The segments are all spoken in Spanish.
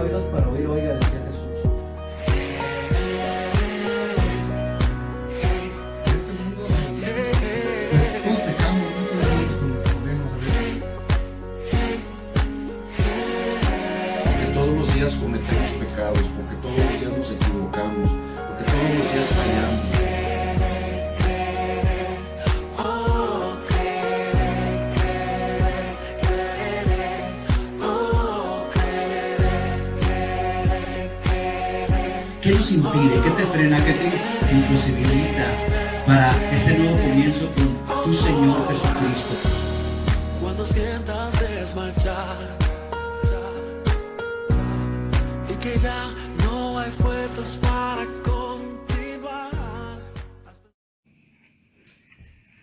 tenga oídos para oír, oiga, decía Jesús. En este mundo, pues, todos pecamos, ¿no? Todos podemos a veces. Porque todos los días cometemos pecados, porque todos los días nos equivocamos, porque todos los días fallamos. ¿Qué nos impide? ¿Qué te frena? ¿Qué te imposibilita para ese nuevo comienzo con tu Señor Jesucristo? Cuando sientas desmayar y que ya no hay fuerzas para continuar.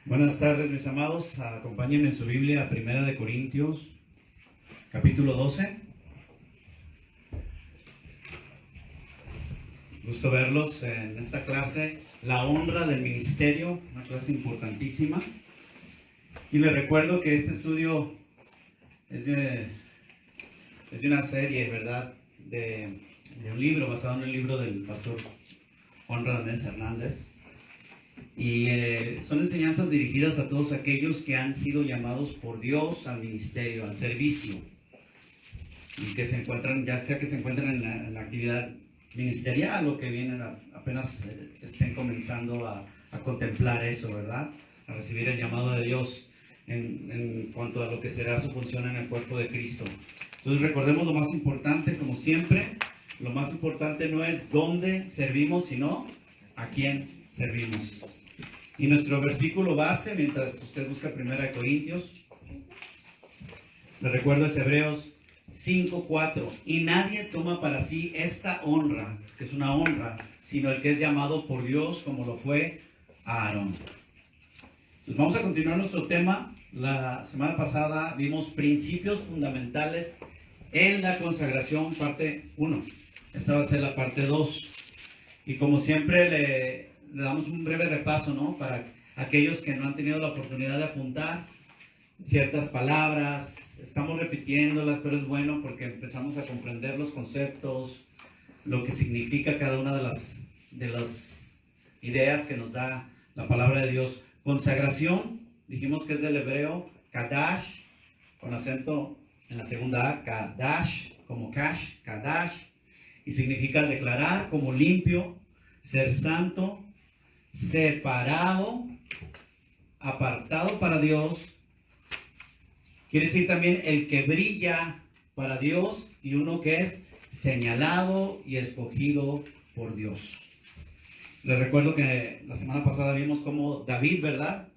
Buenas tardes, mis amados. Acompáñenme en su Biblia a 1 Corintios, capítulo 12. Gusto verlos en esta clase, la honra del ministerio, una clase importantísima. Y les recuerdo que este estudio es de una serie, ¿verdad? De un libro, basado en el libro del pastor Juan Radamés Hernández. Y son enseñanzas dirigidas a todos aquellos que han sido llamados por Dios al ministerio, al servicio. Y que se encuentran, ya sea que se encuentran en la actividad ministerial o que vienen apenas estén comenzando a contemplar eso, ¿verdad? A recibir el llamado de Dios en cuanto a lo que será su función en el cuerpo de Cristo. Entonces recordemos lo más importante, como siempre, lo más importante no es dónde servimos, sino a quién servimos. Y nuestro versículo base, mientras usted busca 1 Corintios, le recuerdo es Hebreos 5:4, y nadie toma para sí esta honra, que es una honra, sino el que es llamado por Dios, como lo fue Aarón. Pues vamos a continuar nuestro tema. La semana pasada vimos principios fundamentales en la consagración, parte 1. Esta va a ser la parte 2. Y como siempre le damos un breve repaso, ¿no? Para aquellos que no han tenido la oportunidad de apuntar ciertas palabras. Estamos repitiéndolas, pero es bueno porque empezamos a comprender los conceptos, lo que significa cada una de las ideas que nos da la palabra de Dios. Consagración, dijimos que es del hebreo kadash, con acento en la segunda A, kadash, como cash, kadash, y significa declarar como limpio, ser santo, separado, apartado para Dios. Quiere decir también el que brilla para Dios y uno que es señalado y escogido por Dios. Les recuerdo que la semana pasada vimos cómo David, ¿verdad?,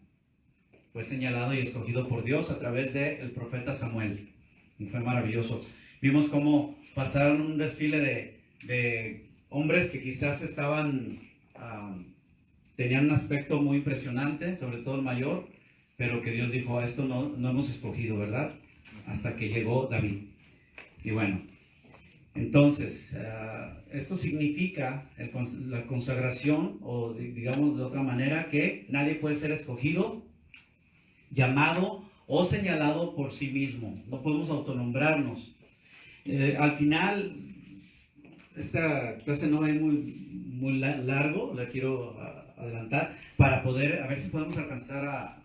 fue señalado y escogido por Dios a través del profeta Samuel. Y fue maravilloso. Vimos cómo pasaron un desfile de hombres que quizás tenían un aspecto muy impresionante, sobre todo el mayor, pero que Dios dijo, a esto no hemos escogido, ¿verdad? Hasta que llegó David. Y bueno, entonces, esto significa la consagración, o digamos de otra manera, que nadie puede ser escogido, llamado o señalado por sí mismo. No podemos autonombrarnos. Al final, esta clase no es muy largo, la quiero adelantar, para poder, a ver si podemos alcanzar a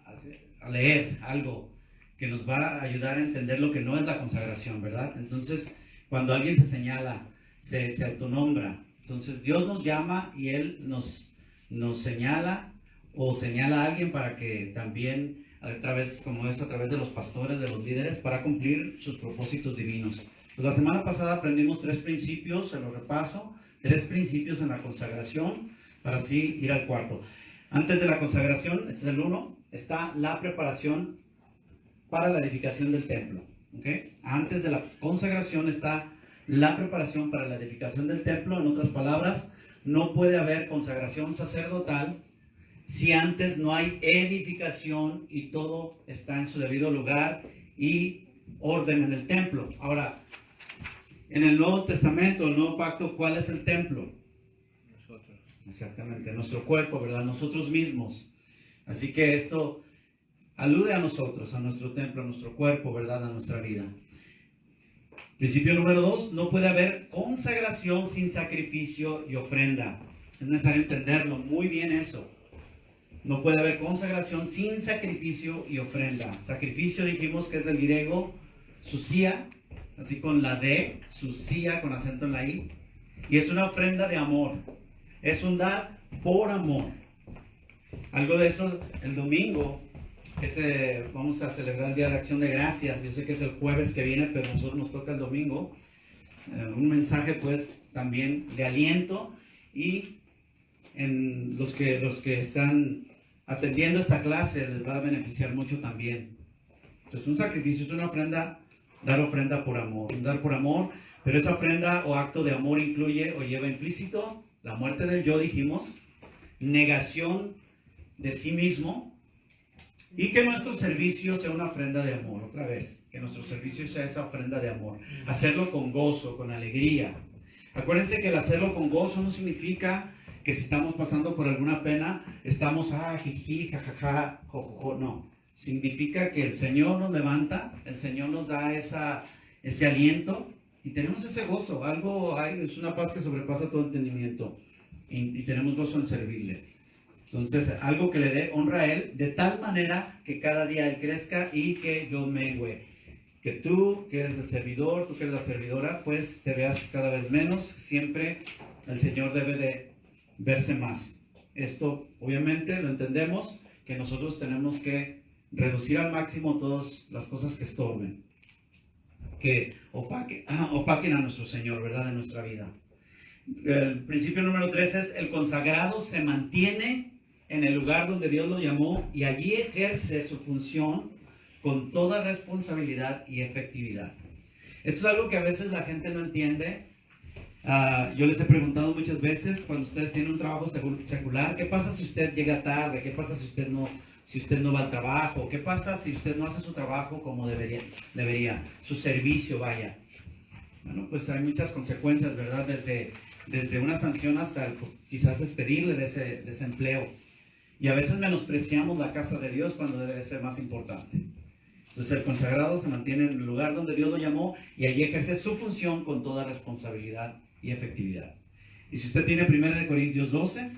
leer algo que nos va a ayudar a entender lo que no es la consagración, ¿verdad? Entonces, cuando alguien se señala, se autonombra, entonces Dios nos llama y Él nos señala o señala a alguien para que también, a través de los pastores, de los líderes, para cumplir sus propósitos divinos. Pues la semana pasada aprendimos 3 principios, se los repaso, 3 principios en la consagración, para así ir al cuarto. Antes de la consagración, este es el 1, está la preparación para la edificación del templo. ¿Okay? Antes de la consagración está la preparación para la edificación del templo. En otras palabras, no puede haber consagración sacerdotal si antes no hay edificación y todo está en su debido lugar y orden en el templo. Ahora, en el Nuevo Testamento, el Nuevo Pacto, ¿cuál es el templo? Nosotros. Exactamente, nuestro cuerpo, ¿verdad? Nosotros mismos. Así que esto alude a nosotros, a nuestro templo, a nuestro cuerpo, ¿verdad? A nuestra vida. Principio número 2, no puede haber consagración sin sacrificio y ofrenda. Es necesario entenderlo muy bien eso. No puede haber consagración sin sacrificio y ofrenda. Sacrificio dijimos que es del griego susía, así con la D, susía con acento en la I. Y es una ofrenda de amor. Es un dar por amor. Algo de eso el domingo. Vamos a celebrar el Día de Acción de Gracias. Yo sé que es el jueves que viene, pero a nosotros nos toca el domingo. Un mensaje pues también de aliento, y en los que están atendiendo esta clase les va a beneficiar mucho también. Entonces un sacrificio es una ofrenda, dar ofrenda por amor, un dar por amor, pero esa ofrenda o acto de amor incluye o lleva implícito la muerte del yo, dijimos, negación de sí mismo, y que nuestro servicio sea una ofrenda de amor. Otra vez, que nuestro servicio sea esa ofrenda de amor. Hacerlo con gozo, con alegría. Acuérdense que el hacerlo con gozo no significa que si estamos pasando por alguna pena, estamos, jiji, jajaja, jojojo. No. Significa que el Señor nos levanta, el Señor nos da ese aliento, y tenemos ese gozo. Es una paz que sobrepasa todo entendimiento. Y tenemos gozo en servirle. Entonces, algo que le dé honra a Él, de tal manera que cada día Él crezca y que yo mengüe. Que tú, que eres el servidor, tú que eres la servidora, pues te veas cada vez menos. Siempre el Señor debe de verse más. Esto, obviamente, lo entendemos, que nosotros tenemos que reducir al máximo todas las cosas que estorben, que opaquen a nuestro Señor, ¿verdad?, en nuestra vida. El principio número 3 es: el consagrado se mantiene en el lugar donde Dios lo llamó y allí ejerce su función con toda responsabilidad y efectividad. Esto es algo que a veces la gente no entiende. Yo les he preguntado muchas veces, cuando ustedes tienen un trabajo secular, ¿qué pasa si usted llega tarde? ¿Qué pasa si usted no va al trabajo? ¿Qué pasa si usted no hace su trabajo como debería? Su servicio, vaya. Bueno, pues hay muchas consecuencias, ¿verdad? Desde una sanción hasta quizás despedirle de ese empleo. Y a veces menospreciamos la casa de Dios cuando debe ser más importante. Entonces el consagrado se mantiene en el lugar donde Dios lo llamó y allí ejerce su función con toda responsabilidad y efectividad. Y si usted tiene 1 Corintios 12,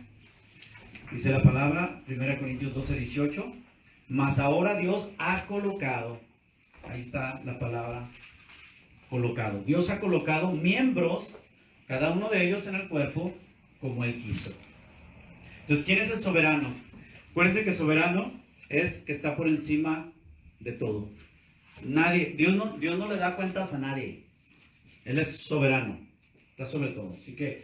dice la palabra, 1 Corintios 12, 18, mas ahora Dios ha colocado, ahí está la palabra, colocado. Dios ha colocado miembros, cada uno de ellos en el cuerpo, como Él quiso. Entonces, ¿quién es el soberano? Acuérdense que soberano es que está por encima de todo. Nadie, Dios no le da cuentas a nadie. Él es soberano, está sobre todo. Así que,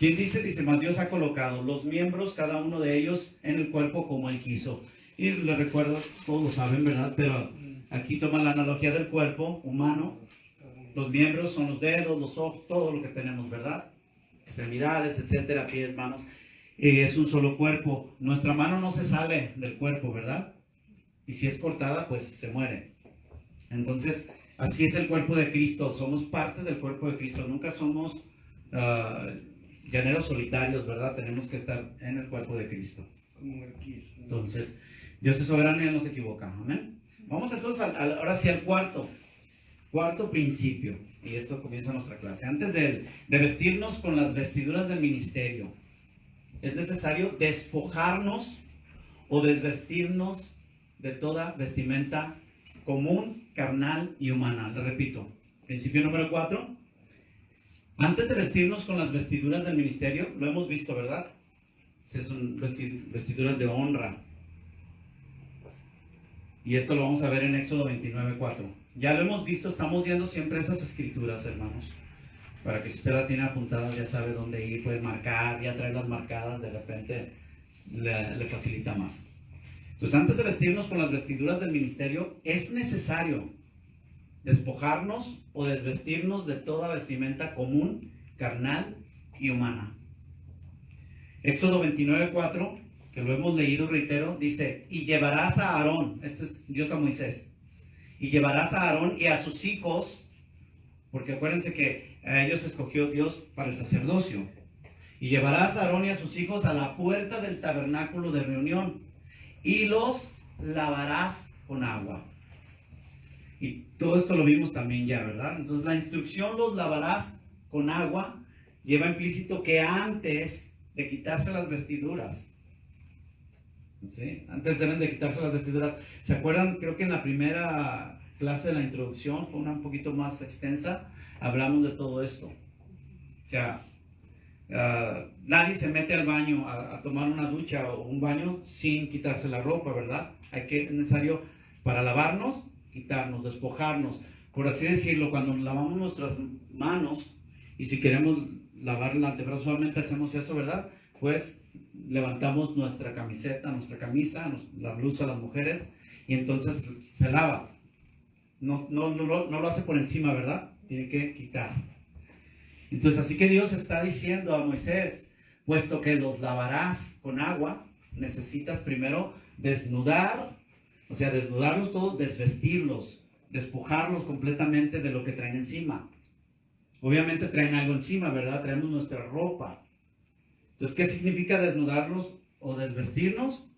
¿quién dice? Dice, más Dios ha colocado los miembros, cada uno de ellos, en el cuerpo como Él quiso. Y les recuerdo, todos lo saben, ¿verdad? Pero aquí toma la analogía del cuerpo humano. Los miembros son los dedos, los ojos, todo lo que tenemos, ¿verdad? Extremidades, etcétera, pies, manos. Es un solo cuerpo. Nuestra mano no se sale del cuerpo, ¿verdad? Y si es cortada, pues se muere. Entonces, así es el cuerpo de Cristo. Somos parte del cuerpo de Cristo. Nunca somos llaneros solitarios, ¿verdad? Tenemos que estar en el cuerpo de Cristo. Entonces, Dios es soberano y Él no se equivoca. Amén. Vamos entonces ahora sí al cuarto principio. Y esto comienza nuestra clase. Antes de vestirnos con las vestiduras del ministerio, es necesario despojarnos o desvestirnos de toda vestimenta común, carnal y humana. Le repito, principio número 4. Antes de vestirnos con las vestiduras del ministerio, lo hemos visto, ¿verdad? Son vestiduras de honra. Y esto lo vamos a ver en Éxodo 29:4. Ya lo hemos visto, estamos viendo siempre esas escrituras, hermanos. Para que si usted la tiene apuntada, ya sabe dónde ir, puede marcar, ya traerlas marcadas, de repente le facilita más. Entonces, antes de vestirnos con las vestiduras del ministerio, es necesario despojarnos o desvestirnos de toda vestimenta común, carnal y humana. Éxodo 29:4, que lo hemos leído, reitero, dice, y llevarás a Aarón, este es Dios a Moisés, y llevarás a Aarón y a sus hijos, porque acuérdense que a ellos escogió Dios para el sacerdocio, y llevarás a Aarón y a sus hijos a la puerta del tabernáculo de reunión, y los lavarás con agua. Y todo esto lo vimos también ya, ¿verdad? Entonces la instrucción los lavarás con agua lleva implícito que antes de quitarse las vestiduras, ¿sí? Antes deben de quitarse las vestiduras. ¿Se acuerdan? Creo que en la primera clase de la introducción, fue una un poquito más extensa, hablamos de todo esto. O sea, nadie se mete al baño a tomar una ducha o un baño sin quitarse la ropa, ¿verdad? Es necesario para lavarnos, quitarnos, despojarnos. Por así decirlo, cuando lavamos nuestras manos y si queremos lavar el antebrazo, usualmente hacemos eso, ¿verdad? Pues levantamos nuestra camiseta, nuestra camisa, la blusa a las mujeres y entonces se lava. No lo hace por encima, ¿verdad? Tiene que quitar. Entonces, así que Dios está diciendo a Moisés, puesto que los lavarás con agua, necesitas primero desnudar, o sea, desnudarlos todos, desvestirlos, despojarlos completamente de lo que traen encima. Obviamente traen algo encima, ¿verdad? Traemos nuestra ropa. Entonces, ¿qué significa desnudarlos o desvestirnos?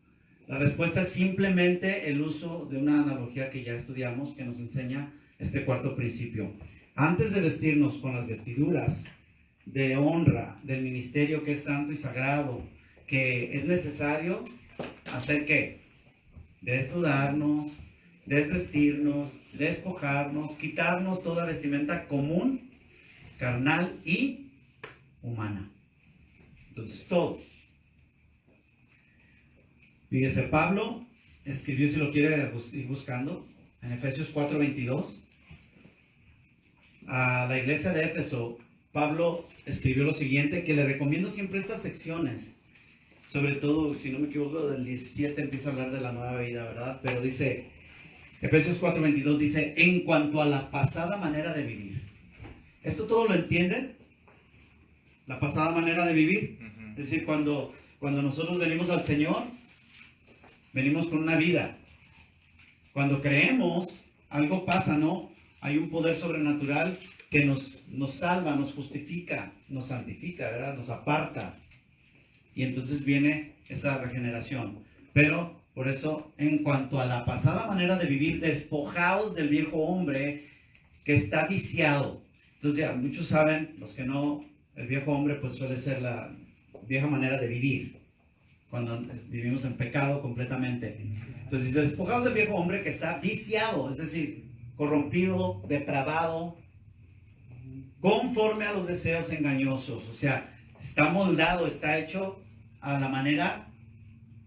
La respuesta es simplemente el uso de una analogía que ya estudiamos, que nos enseña este cuarto principio. Antes de vestirnos con las vestiduras de honra del ministerio que es santo y sagrado, que es necesario hacer ¿qué? Desnudarnos, desvestirnos, despojarnos, quitarnos toda vestimenta común, carnal y humana. Entonces, todo. Fíjese, Pablo escribió, si lo quiere ir buscando, en Efesios 4:22. A la iglesia de Éfeso, Pablo escribió lo siguiente, que le recomiendo siempre estas secciones. Sobre todo, si no me equivoco, del 17 empieza a hablar de la nueva vida, ¿verdad? Pero dice, Efesios 4:22 dice, en cuanto a la pasada manera de vivir. ¿Esto todo lo entienden? La pasada manera de vivir. Es decir, cuando nosotros venimos al Señor, venimos con una vida. Cuando creemos, algo pasa, ¿no? Hay un poder sobrenatural que nos salva, nos justifica, nos santifica, ¿verdad? Nos aparta. Y entonces viene esa regeneración. Pero, por eso, en cuanto a la pasada manera de vivir, despojaos del viejo hombre que está viciado. Entonces ya, muchos saben, los que no, el viejo hombre pues suele ser la vieja manera de vivir, cuando vivimos en pecado completamente. Entonces dice, despojaos del viejo hombre que está viciado, es decir, corrompido, depravado, conforme a los deseos engañosos. O sea, está moldado, está hecho a la manera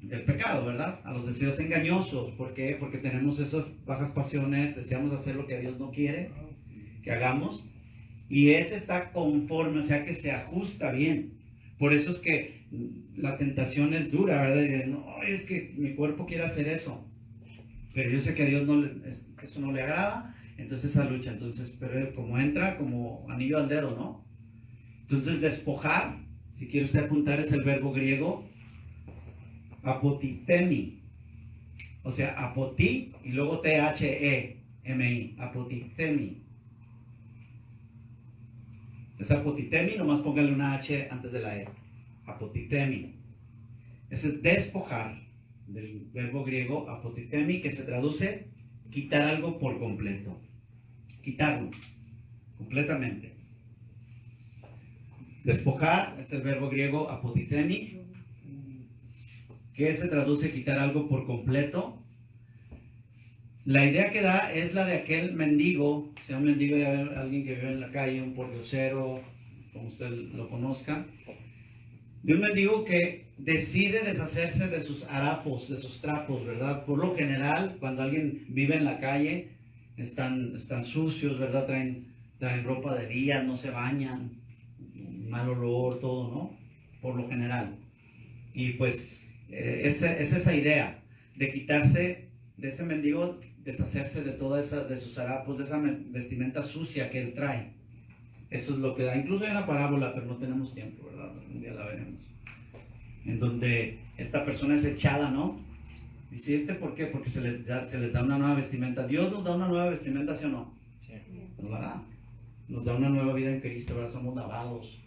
del pecado, ¿verdad? A los deseos engañosos. ¿Por qué? Porque tenemos esas bajas pasiones, deseamos hacer lo que Dios no quiere que hagamos. Y ese está conforme, o sea que se ajusta bien. Por eso es que la tentación es dura, ¿verdad? Y no, es que mi cuerpo quiere hacer eso. Pero yo sé que a Dios eso no le agrada, entonces esa lucha. Entonces, pero como entra como anillo al dedo, ¿no? Entonces, despojar, si quiere usted apuntar, es el verbo griego apotithemi. O sea, apoti y luego T-H-E-M-I. Apotithemi. Es apotithemi, nomás póngale una H antes de la E. Apotithemi. Ese es despojar, del verbo griego apotithemi, que se traduce quitar algo por completo. Quitarlo completamente. Despojar es el verbo griego apotithemi, que se traduce quitar algo por completo. La idea que da es la de aquel mendigo, o sea, un mendigo, ya ver, alguien que vive en la calle, un pordiosero, como usted lo conozca, de un mendigo que decide deshacerse de sus harapos, de sus trapos, ¿verdad? Por lo general, cuando alguien vive en la calle, están sucios, ¿verdad? Traen ropa de día, no se bañan, mal olor, todo, ¿no? Por lo general. Y pues, es esa idea de quitarse de ese mendigo, deshacerse de toda esa, de sus harapos, de esa vestimenta sucia que él trae. Eso es lo que da. Incluso hay una parábola, pero no tenemos tiempo, ¿verdad? Un día la veremos. En donde esta persona es echada, ¿no? Dice, ¿por qué? Porque se les da una nueva vestimenta. Dios nos da una nueva vestimenta, ¿sí o no? Sí. Nos la da. Nos da una nueva vida en Cristo, ¿verdad? Somos lavados.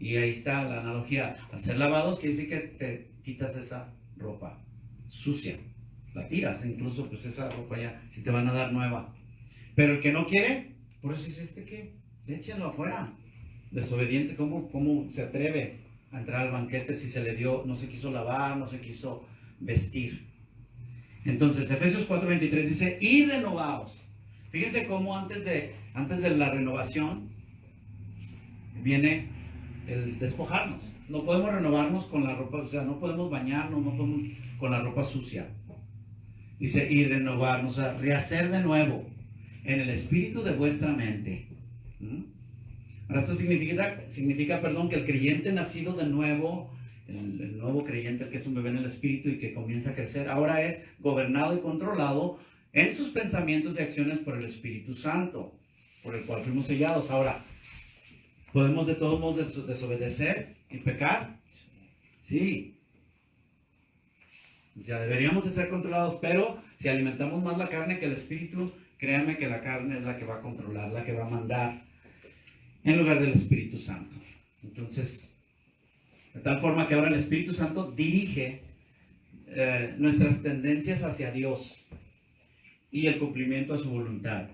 Y ahí está la analogía. Al ser lavados, quiere decir que te quitas esa ropa sucia. La tiras, incluso pues esa ropa ya, si te van a dar nueva. Pero el que no quiere, por eso dice, ¿qué? Échenlo afuera. Desobediente, ¿cómo se atreve a entrar al banquete si se le dio, no se quiso lavar, no se quiso vestir? Entonces, Efesios 4:23 dice, y renovaos. Fíjense cómo antes de la renovación viene el despojarnos. No podemos renovarnos con la ropa, o sea, no podemos bañarnos, no podemos con la ropa sucia. Dice, y renovarnos, o sea, rehacer de nuevo en el espíritu de vuestra mente. Ahora, esto significa, que el creyente nacido de nuevo, el nuevo creyente, el que es un bebé en el espíritu y que comienza a crecer, ahora es gobernado y controlado en sus pensamientos y acciones por el Espíritu Santo, por el cual fuimos sellados. Ahora, ¿podemos de todos modos desobedecer y pecar? Sí. Ya deberíamos de ser controlados, pero si alimentamos más la carne que el Espíritu, créanme que la carne es la que va a controlar, la que va a mandar en lugar del Espíritu Santo. Entonces, de tal forma que ahora el Espíritu Santo dirige nuestras tendencias hacia Dios y el cumplimiento a su voluntad.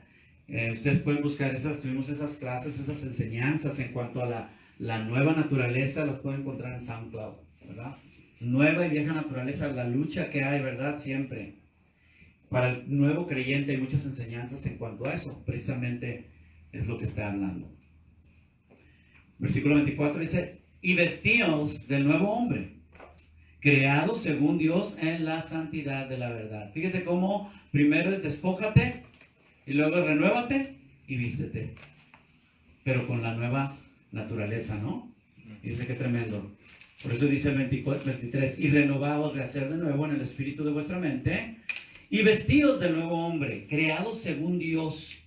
Ustedes pueden buscar tuvimos esas clases, esas enseñanzas en cuanto a la nueva naturaleza, las pueden encontrar en SoundCloud, ¿verdad? Nueva y vieja naturaleza, la lucha que hay, ¿verdad? Siempre. Para el nuevo creyente hay muchas enseñanzas en cuanto a eso, precisamente es lo que está hablando. Versículo 24 dice, y vestíos del nuevo hombre, creado según Dios en la santidad de la verdad. Fíjese cómo primero es despójate, y luego renuévate y vístete. Pero con la nueva naturaleza, ¿no? Y dice qué tremendo. Por eso dice el 23, y renovaos, rehacer de nuevo en el espíritu de vuestra mente, y vestidos del nuevo hombre, creados según Dios,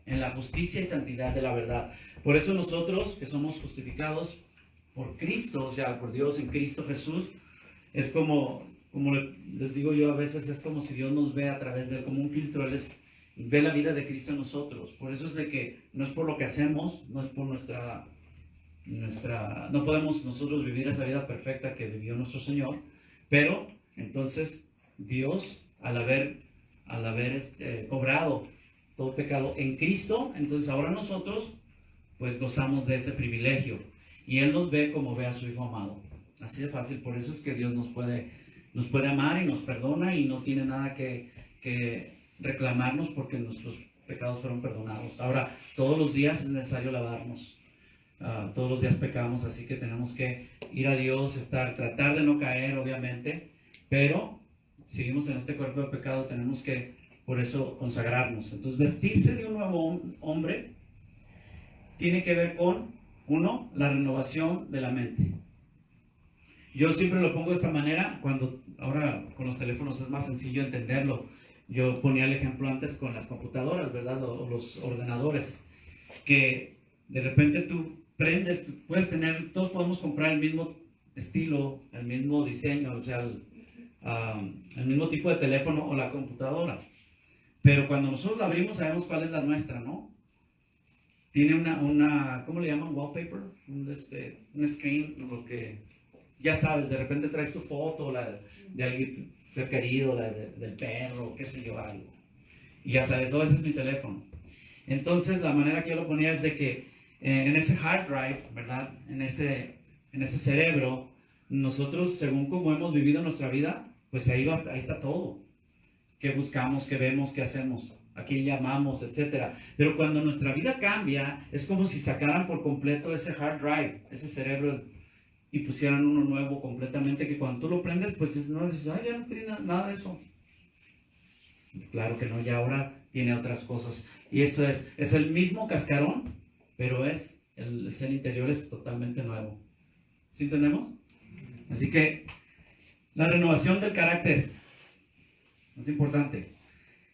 en la justicia y santidad de la verdad. Por eso nosotros, que somos justificados por Cristo, o sea, por Dios en Cristo Jesús, es como les digo yo a veces, es como si Dios nos ve a través de él, como un filtro. Él ve la vida de Cristo en nosotros. Por eso es de que no es por lo que hacemos, no es por no podemos nosotros vivir esa vida perfecta que vivió nuestro Señor, pero entonces Dios, al haber cobrado todo pecado en Cristo, entonces ahora nosotros pues gozamos de ese privilegio y Él nos ve como ve a su Hijo amado. Así de fácil. Por eso es que Dios nos puede amar y nos perdona y no tiene nada que reclamarnos porque nuestros pecados fueron perdonados. Ahora, todos los días es necesario lavarnos. Todos los días pecamos, así que tenemos que ir a Dios, tratar de no caer, obviamente, pero seguimos en este cuerpo de pecado, tenemos que, por eso, consagrarnos. Entonces, vestirse de un nuevo hombre tiene que ver con, uno, la renovación de la mente. Yo siempre lo pongo de esta manera, ahora con los teléfonos es más sencillo entenderlo. Yo ponía el ejemplo antes con las computadoras, ¿verdad? O los ordenadores, que de repente tú prendes, todos podemos comprar el mismo estilo, el mismo diseño, o sea, el mismo tipo de teléfono o la computadora. Pero cuando nosotros la abrimos sabemos cuál es la nuestra, ¿no? Tiene una ¿cómo le llaman? Wallpaper, un screen, lo que, ya sabes, de repente traes tu foto, la de alguien ser querido, la del perro, qué sé yo, algo. Y ya sabes, ese es mi teléfono. Entonces, la manera que yo lo ponía es de que en ese hard drive, ¿verdad? En ese cerebro, nosotros, según cómo hemos vivido nuestra vida, pues ahí está todo. ¿Qué buscamos, qué vemos, qué hacemos? ¿A quién llamamos, etcétera? Pero cuando nuestra vida cambia, es como si sacaran por completo ese hard drive, ese cerebro, y pusieran uno nuevo completamente, que cuando tú lo prendes, pues no dices, ya no tiene nada de eso. Claro que no, ya ahora tiene otras cosas. Y eso es el mismo cascarón, pero el ser interior es totalmente nuevo. ¿Sí entendemos? Así que la renovación del carácter es importante.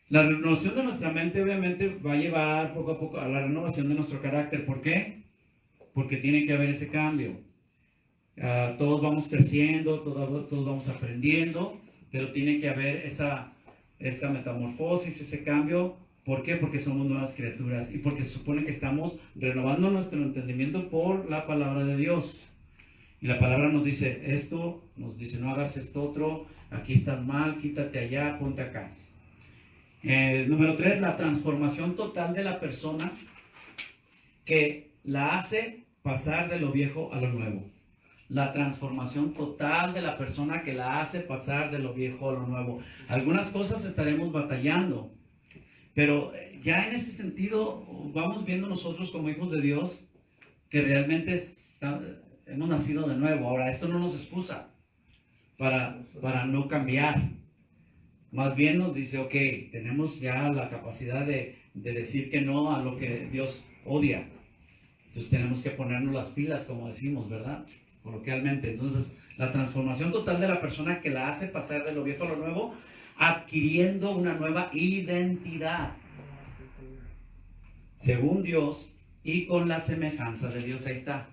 La renovación de nuestra mente obviamente va a llevar poco a poco a la renovación de nuestro carácter. ¿Por qué? Porque tiene que haber ese cambio. Todos vamos creciendo, todos vamos aprendiendo, pero tiene que haber esa metamorfosis, ese cambio. ¿Por qué? Porque somos nuevas criaturas y porque se supone que estamos renovando nuestro entendimiento por la palabra de Dios. Y la palabra nos dice esto, nos dice no hagas esto otro, aquí estás mal, quítate allá, ponte acá. Número 3, la transformación total de la persona que la hace pasar de lo viejo a lo nuevo. La transformación total de la persona que la hace pasar de lo viejo a lo nuevo. Algunas cosas estaremos batallando, pero ya en ese sentido vamos viendo nosotros como hijos de Dios que realmente hemos nacido de nuevo. Ahora, esto no nos excusa para no cambiar. Más bien nos dice, ok, tenemos ya la capacidad de decir que no a lo que Dios odia. Entonces tenemos que ponernos las pilas, como decimos, ¿verdad? Coloquialmente. Entonces, la transformación total de la persona que la hace pasar de lo viejo a lo nuevo, adquiriendo una nueva identidad, según Dios y con la semejanza de Dios. Ahí está.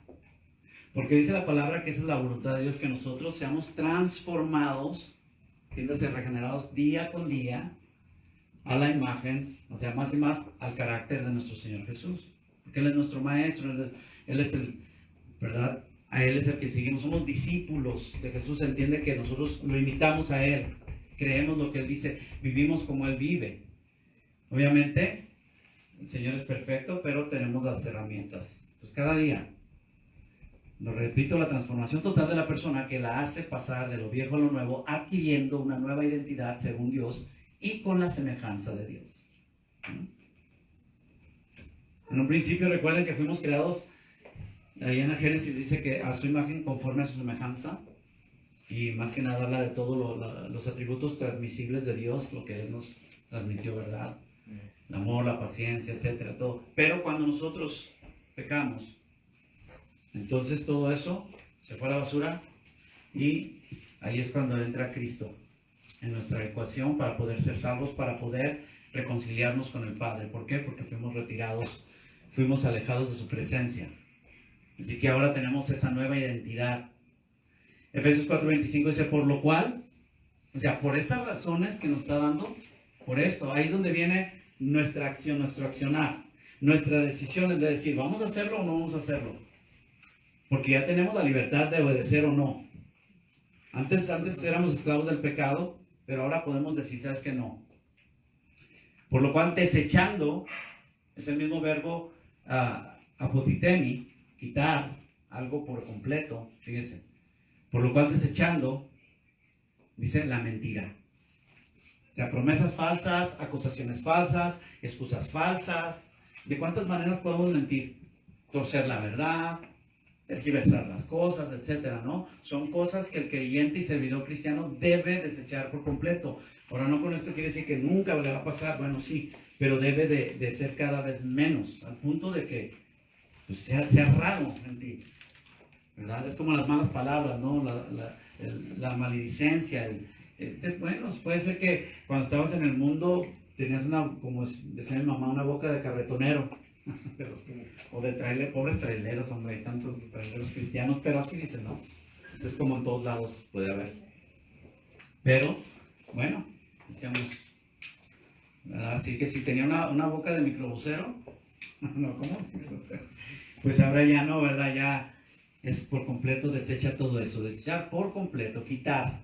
Porque dice la palabra que esa es la voluntad de Dios, que nosotros seamos transformados, entiéndase, regenerados día con día a la imagen, o sea, más y más al carácter de nuestro Señor Jesús. Porque Él es nuestro Maestro, Él es el, ¿verdad? A Él es el que seguimos, somos discípulos de Jesús. Se entiende que nosotros lo imitamos a Él, creemos lo que Él dice, vivimos como Él vive. Obviamente, el Señor es perfecto, pero tenemos las herramientas. Entonces, cada día, lo repito, la transformación total de la persona que la hace pasar de lo viejo a lo nuevo, adquiriendo una nueva identidad según Dios y con la semejanza de Dios. En un principio recuerden que fuimos creados, ahí en el Génesis dice que a su imagen conforme a su semejanza, y más que nada habla de todos los atributos transmisibles de Dios, lo que Él nos transmitió, ¿verdad? El amor, la paciencia, etcétera, todo. Pero cuando nosotros pecamos, entonces todo eso se fue a la basura, y ahí es cuando entra Cristo en nuestra ecuación para poder ser salvos, para poder reconciliarnos con el Padre. ¿Por qué? Porque fuimos retirados, fuimos alejados de su presencia. Así que ahora tenemos esa nueva identidad. Efesios 4:25 dice, por lo cual, o sea, por estas razones que nos está dando, por esto, ahí es donde viene nuestra acción, nuestro accionar, nuestra decisión es de decir, ¿vamos a hacerlo o no vamos a hacerlo? Porque ya tenemos la libertad de obedecer o no. Antes éramos esclavos del pecado, pero ahora podemos decir, ¿sabes qué? No. Por lo cual, desechando, es el mismo verbo apotitemi, quitar algo por completo, fíjese. Por lo cual, desechando, dice la mentira. O sea, promesas falsas, acusaciones falsas, excusas falsas. ¿De cuántas maneras podemos mentir? Torcer la verdad, tergiversar las cosas, etcétera, ¿no? Son cosas que el creyente y servidor cristiano debe desechar por completo. Ahora, no con esto quiere decir que nunca le va a pasar, bueno, sí, pero debe de ser cada vez menos, al punto de que pues, sea raro mentir, ¿verdad? Es como las malas palabras, ¿no? La maledicencia, bueno, puede ser que cuando estabas en el mundo tenías como decía mi mamá, una boca de carretonero, o de trailer, pobres traileros, hombre, hay tantos traileros cristianos, pero así dicen, ¿no? Es como en todos lados puede haber. Pero, bueno, decíamos, ¿verdad? Así que si tenía una boca de microbusero, no, ¿cómo? Pues ahora ya no, ¿verdad? Ya es por completo, desecha todo eso, desechar por completo, quitar.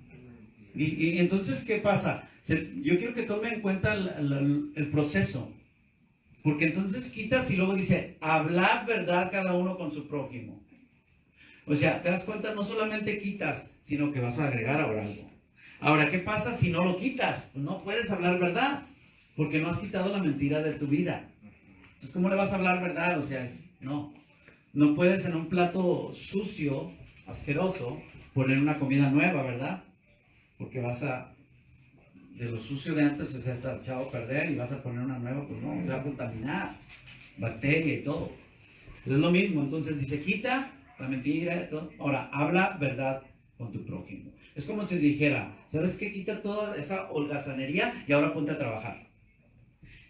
Y entonces, ¿qué pasa? Yo quiero que tome en cuenta el proceso. Porque entonces quitas y luego dice, hablad verdad cada uno con su prójimo. O sea, te das cuenta, no solamente quitas, sino que vas a agregar ahora algo. Ahora, ¿qué pasa si no lo quitas? Pues no puedes hablar verdad, porque no has quitado la mentira de tu vida. Entonces, ¿cómo le vas a hablar verdad? O sea, no puedes en un plato sucio, asqueroso, poner una comida nueva, ¿verdad? Porque de lo sucio de antes, o sea, está echado a perder y vas a poner una nueva, pues no, se va a contaminar, bacteria y todo. Es lo mismo, entonces dice, quita la mentira, todo. Ahora, habla verdad con tu prójimo. Es como si dijera, ¿sabes qué? Quita toda esa holgazanería y ahora ponte a trabajar.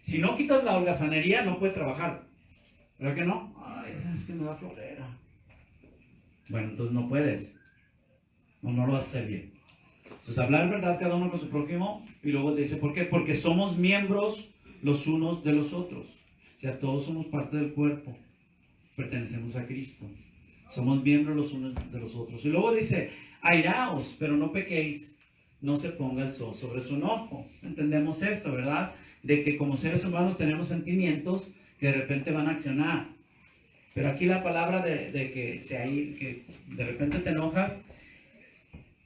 Si no quitas la holgazanería, no puedes trabajar. ¿Verdad que no? Ay, es que me da flojera. Bueno, entonces no puedes. No lo vas a hacer bien. Entonces, hablar verdad cada uno con su prójimo, y luego te dice, ¿por qué? Porque somos miembros los unos de los otros. O sea, todos somos parte del cuerpo. Pertenecemos a Cristo. Somos miembros los unos de los otros. Y luego dice, airaos, pero no pequéis. No se ponga el sol sobre su enojo. Entendemos esto, ¿verdad? de que como seres humanos tenemos sentimientos que de repente van a accionar. Pero aquí la palabra de que de repente te enojas,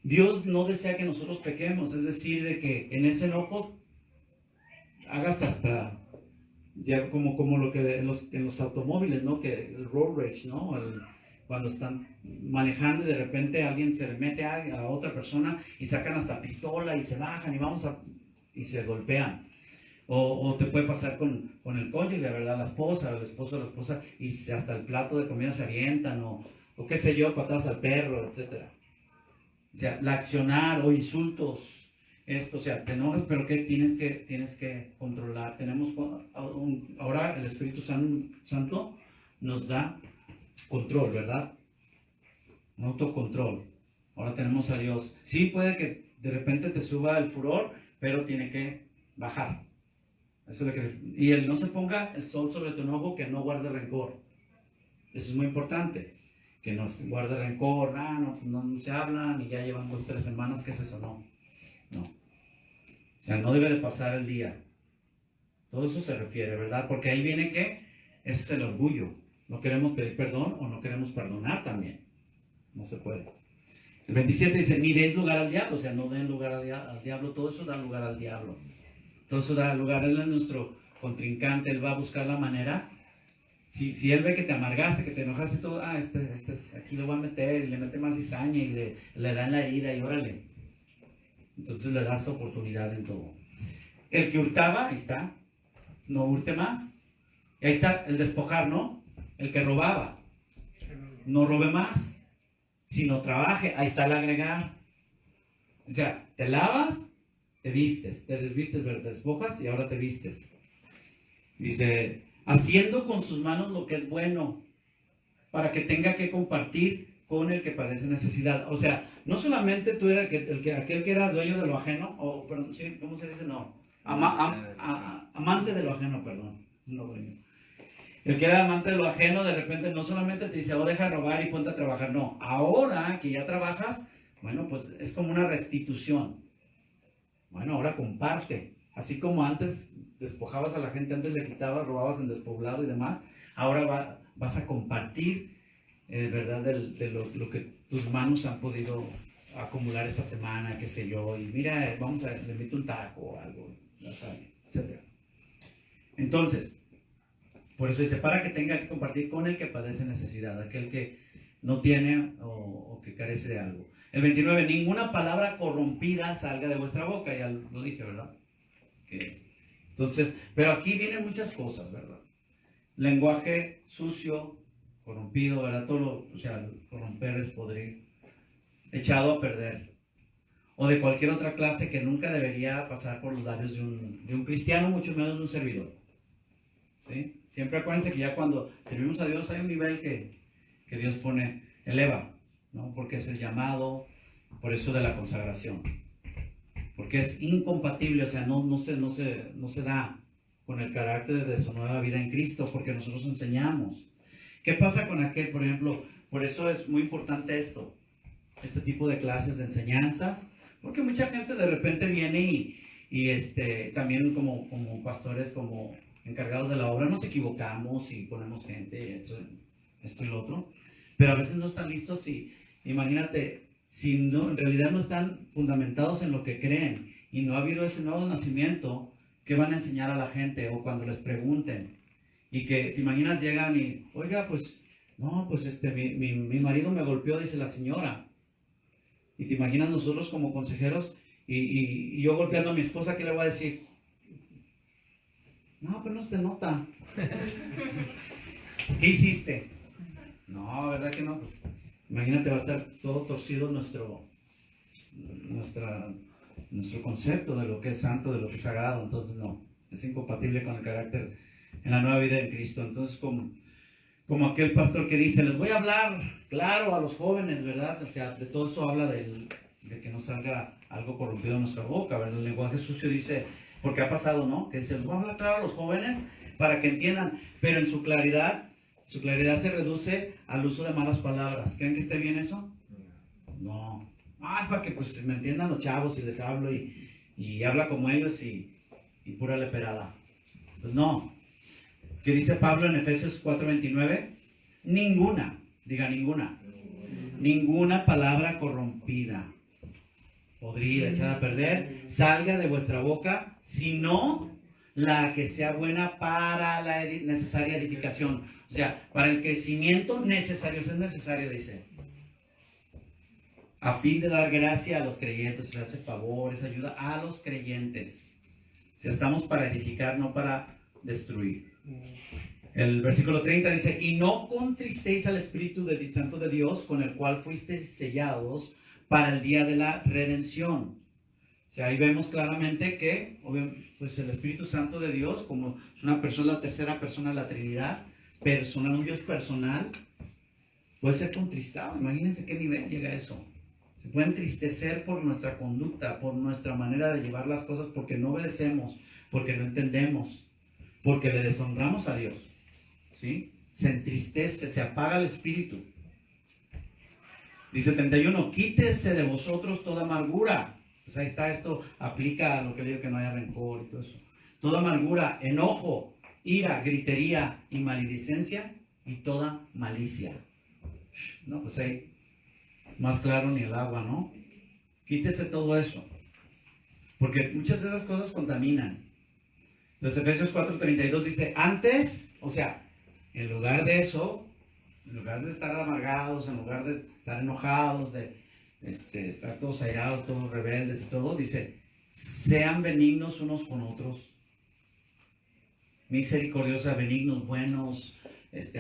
Dios no desea que nosotros pequemos, es decir, de que en ese enojo hagas hasta, ya como lo que en los automóviles, ¿no? Que el road rage, ¿no? Cuando están manejando y de repente alguien se le mete a otra persona y sacan hasta pistola y se bajan y se golpean. O te puede pasar con el cónyuge, ¿verdad? La esposa, el esposo, la esposa, y hasta el plato de comida se avientan, o qué sé yo, patadas al perro, etc. O sea, la accionar o insultos, esto, o sea, te enojas, pero ¿qué tienes que controlar? Tenemos, ahora el Espíritu Santo nos da control, ¿verdad? Un autocontrol. Ahora tenemos a Dios. Sí, puede que de repente te suba el furor, pero tiene que bajar. Eso es lo que, y el no se ponga el sol sobre tu enojo, que no guarde rencor. Eso es muy importante. Que no guarde rencor, no se hablan y ya llevan 2 o 3 semanas, ¿qué es eso? No. O sea, no debe de pasar el día. Todo eso se refiere, ¿verdad? Porque ahí viene que ese es el orgullo. No queremos pedir perdón o no queremos perdonar también. No se puede. El 27 dice, ni deis lugar al diablo. O sea, no den lugar al diablo. Todo eso da lugar al diablo. Todo eso da lugar. Él es nuestro contrincante. Él va a buscar la manera. Si él ve que te amargaste, que te enojaste y todo, aquí lo va a meter y le mete más cizaña y le da en la herida y órale. Entonces le das oportunidad en todo. El que hurtaba, ahí está. No hurte más. Y ahí está el despojar, ¿no? El que robaba, no robe más, sino trabaje. Ahí está el agregar. O sea, te lavas, te vistes, te desvistes, te despojas y ahora te vistes. Dice, haciendo con sus manos lo que es bueno, para que tenga que compartir con el que padece necesidad. O sea, no solamente tú eras aquel que era dueño de lo ajeno, o perdón, ¿sí? ¿Cómo se dice? No. Amante de lo ajeno, perdón. No dueño. El que era amante de lo ajeno, de repente no solamente te dice, deja de robar y ponte a trabajar. No, ahora que ya trabajas, bueno, pues es como una restitución. Bueno, ahora comparte. Así como antes despojabas a la gente, antes le quitabas, robabas en despoblado y demás, ahora vas a compartir, ¿verdad? De lo que tus manos han podido acumular esta semana, qué sé yo. Y mira, le meto un taco o algo, ya sabes, etc. Entonces, por eso dice, para que tenga que compartir con el que padece necesidad, aquel que no tiene o que carece de algo. El 29, ninguna palabra corrompida salga de vuestra boca, ya lo dije, ¿verdad? Entonces, pero aquí vienen muchas cosas, ¿verdad? Lenguaje sucio, corrompido, ¿verdad? O sea, corromper es podrir, echado a perder. O de cualquier otra clase que nunca debería pasar por los labios de un cristiano, mucho menos de un servidor. ¿Sí? Siempre acuérdense que ya cuando servimos a Dios hay un nivel que Dios eleva, ¿no? Porque es el llamado, por eso de la consagración. Porque es incompatible, o sea, no se da con el carácter de su nueva vida en Cristo, porque nosotros enseñamos. ¿Qué pasa con aquel, por ejemplo? Por eso es muy importante este tipo de clases de enseñanzas, porque mucha gente de repente viene y también como pastores, como encargados de la obra, nos equivocamos y ponemos gente, esto y lo otro, pero a veces no están listos y imagínate, si no, en realidad no están fundamentados en lo que creen y no ha habido ese nuevo nacimiento, ¿qué van a enseñar a la gente? O cuando les pregunten y que te imaginas llegan y, oiga, pues, no, pues mi marido me golpeó, dice la señora, y te imaginas nosotros como consejeros y yo golpeando a mi esposa, ¿qué le voy a decir? No, pero no se te nota. ¿Qué hiciste? No, ¿verdad que no? Pues imagínate, va a estar todo torcido nuestro concepto de lo que es santo, de lo que es sagrado. Entonces no, es incompatible con el carácter en la nueva vida en Cristo. Entonces como aquel pastor que dice, les voy a hablar claro a los jóvenes, ¿verdad? O sea, de todo eso habla de que no salga algo corrompido en nuestra boca, ¿verdad? El lenguaje sucio dice, porque ha pasado, ¿no? Que se les va a hablar claro a los jóvenes para que entiendan, pero en su claridad se reduce al uso de malas palabras. ¿Creen que esté bien eso? No. Es para que pues me entiendan los chavos y les hablo y habla como ellos y y pura leperada. Pues no. ¿Qué dice Pablo en Efesios 4:29? Ninguna, diga ninguna. Ninguna palabra corrompida, podrida, echada a perder, salga de vuestra boca, sino la que sea buena para la necesaria edificación. O sea, para el crecimiento necesario, es necesario, dice. A fin de dar gracia a los creyentes, o sea, hace favores, ayuda a los creyentes. O sea, estamos para edificar, no para destruir. El versículo 30 dice, y no contristéis al Espíritu del Santo de Dios, con el cual fuisteis sellados para el día de la redención. O sea, ahí vemos claramente que pues el Espíritu Santo de Dios, como es una persona, la tercera persona de la Trinidad, personal, un Dios personal, puede ser contristado. Imagínense qué nivel llega eso. Se puede entristecer por nuestra conducta, por nuestra manera de llevar las cosas, porque no obedecemos, porque no entendemos, porque le deshonramos a Dios. ¿Sí? Se entristece, se apaga el espíritu. Dice 31, quítese de vosotros toda amargura. Pues ahí está, esto aplica a lo que digo, que no haya rencor y todo eso. Toda amargura, enojo, ira, gritería y maledicencia y toda malicia. No, pues ahí, más claro ni el agua, ¿no? Quítese todo eso. Porque muchas de esas cosas contaminan. Entonces Efesios 4:32 dice, antes, o sea, en lugar de eso, en lugar de estar amargados, en lugar de estar enojados, de estar todos airados, todos rebeldes y todo, dice, sean benignos unos con otros, misericordiosos, benignos, buenos,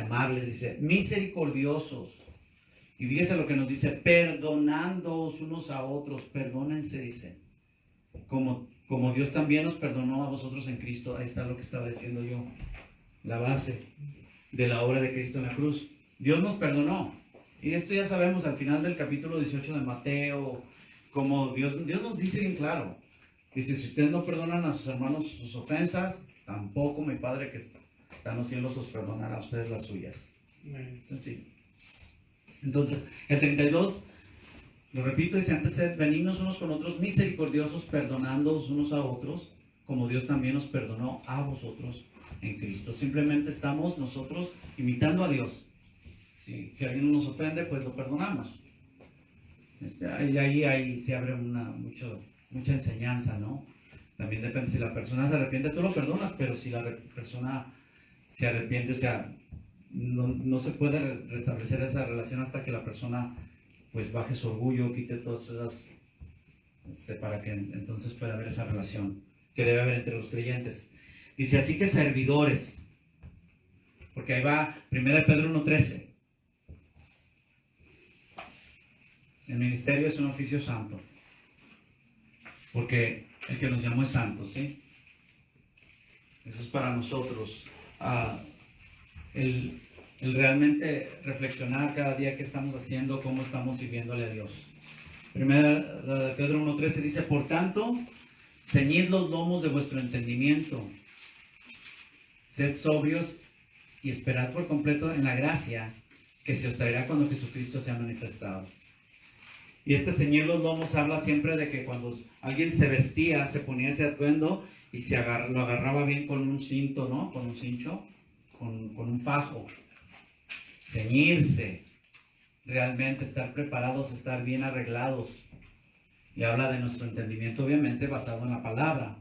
amables, dice, misericordiosos. Y fíjese lo que nos dice, perdonándoos unos a otros, perdónense, dice, como Dios también nos perdonó a vosotros en Cristo. Ahí está lo que estaba diciendo yo, la base de la obra de Cristo en la cruz. Dios nos perdonó. Y esto ya sabemos al final del capítulo 18 de Mateo, como Dios nos dice bien claro. Dice, si ustedes no perdonan a sus hermanos sus ofensas, tampoco mi Padre que está en los cielos os perdonará a ustedes las suyas. Sencillo. Entonces, el 32, lo repito, dice, antes sed benignos unos con otros, misericordiosos, perdonándoos unos a otros, como Dios también os perdonó a vosotros en Cristo. Simplemente estamos nosotros imitando a Dios. Si alguien nos ofende, pues lo perdonamos. Ahí se abre mucha enseñanza, ¿no? También depende, si la persona se arrepiente, tú lo perdonas, pero si la persona se arrepiente, o sea, no se puede restablecer esa relación hasta que la persona pues baje su orgullo, quite todas esas, para que entonces pueda haber esa relación que debe haber entre los creyentes. Dice, así que servidores, porque ahí va 1 Pedro 1:13. El ministerio es un oficio santo, porque el que nos llamó es santo, ¿sí? Eso es para nosotros. El realmente reflexionar cada día qué estamos haciendo, cómo estamos sirviéndole a Dios. Primera de Pedro 1:13 dice, por tanto, ceñid los lomos de vuestro entendimiento, sed sobrios y esperad por completo en la gracia que se os traerá cuando Jesucristo sea manifestado. Y ceñir los lomos habla siempre de que cuando alguien se vestía, se ponía ese atuendo y lo agarraba bien con un cinto, ¿no? Con un cincho, con un fajo. Ceñirse, realmente estar preparados, estar bien arreglados. Y habla de nuestro entendimiento, obviamente, basado en la palabra.